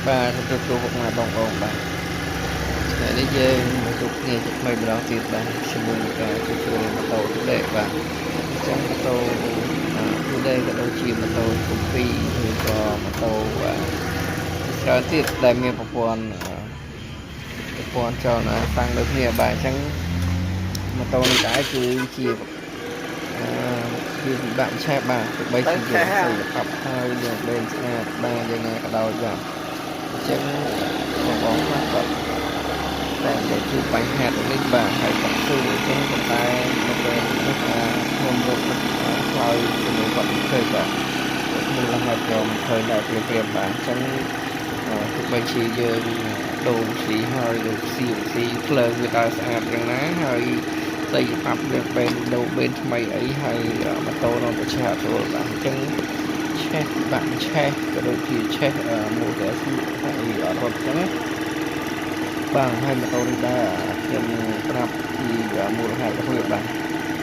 បាទទទួលមកបងប្អូនបាទថ្ងៃនេះយើងមកជួបគ្នាជាថ្មីម្ដងទៀតបាទជាមួយនឹងការជួបជុំម៉ូតូទូដេកបាទអញ្ចឹងម៉ូតូទូដេកក៏ដូចជាម៉ូតូគំពីឬក៏ម៉ូតូច្រើនទៀតដែលមានប្រព័ន្ធចលនាតាំងដូចគ្នាបាទអញ្ចឹងម៉ូតូនេះដែរគឺជាវាពិបាកឆេះបាទទោះបីជាយើងសិល្បៈហើយយើងលេងស្អាតបាទយ៉ាងណាក៏ដោយបាទអញ្ចឹងបងខ្លះគាត់តែជួបបញ្ហាទៅនេះបាទហើយគាត់ស៊ូអញ្ចឹងប៉ុន្តែនៅពេលនេះខ្ញុំរត់ឆ្លើយជាមួយគាត់មិនឃើញបាទមូលហេតុក៏មិនឃើញដែរព្រាមបាទអញ្ចឹងទោះបីជាយើងដូរស៊ីហើយដូចស៊ីភ្លើងវាដើរស្អាតយ៉ាងណាហើយស្អីប្រាប់វាពេលដូរបេនថ្មីអីហើយម៉ូតូនៅតែឆេះអត់ចូលបាទអញ្ចឹងឆេះបាក់ឆេះក៏ដូចជាឆេះម៉ូទ័រហើយអត់រត់អញ្ចឹងណាបាទហើយម៉ូតូនេះដែរខ្ញុំប្រាប់ពីមូលហេតុរបស់វាបាទ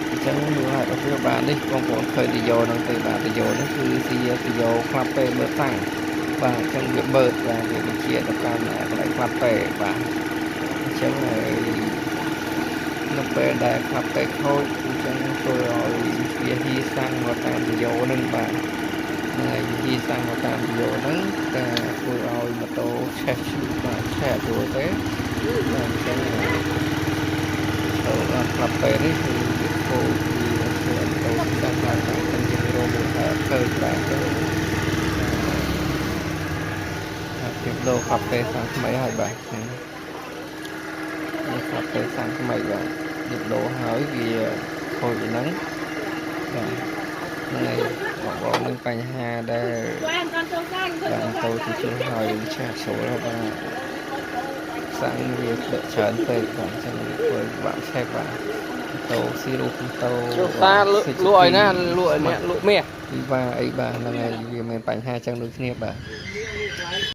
អញ្ចឹងមូលហេតុរបស់វាបាទនេះបងប្អូនឃើញទីយោនឹងទៅបាទទីយោនេះគឺជាទីយោខ្លាប់ពេលមើលតាំងបាទអញ្ចឹងវាបើកបាទវាបញ្ជាទៅតាមកន្លែងខ្លាប់ពេលបាទអញ្ចឹងហើយនៅពេលដែលខ្លាប់ពេលខូចអញ្ចឹងធ្វើឲ្យវាហ៊ីសាំងមកតាមទីយោនឹងបាទហើយហ៊ីសាំងមកតាមទីយោហ្នឹងតែធ្វើឲ្យម៉ូតូឆេះបាទឆេះចូលទេបាទអញ្ចឹងទៅដល់ខ្លាប់ពេលនេះគឺវាខូចវាធ្វើឲ្យម៉ូតូចាស់ឡើងតែជារោមឃើញបាទអញ្ចឹងខ្ញុំដូរខ្លាប់ពេលសាំងថ្មីហើយបាទនេះខ្លាប់ពេលសាំងថ្មីបាទខ្ញុំដូរហើយវាខូចហ្នឹងបាទហើយបងនឹងបញ្ហាដែលបាទទៅទីជួហើយឆាចូលបាទសាំងវាដកច្រើនពេកបាទអញ្ចឹងធ្វើបាក់ឆេះបាទតោស៊ីរូបតោចូលតាលក់ឲ្យណាលក់អ្នកលក់មាសពីបាទអីបាទហ្នឹងហើយវាមានបញ្ហាចឹងដូចគ្នាបាទ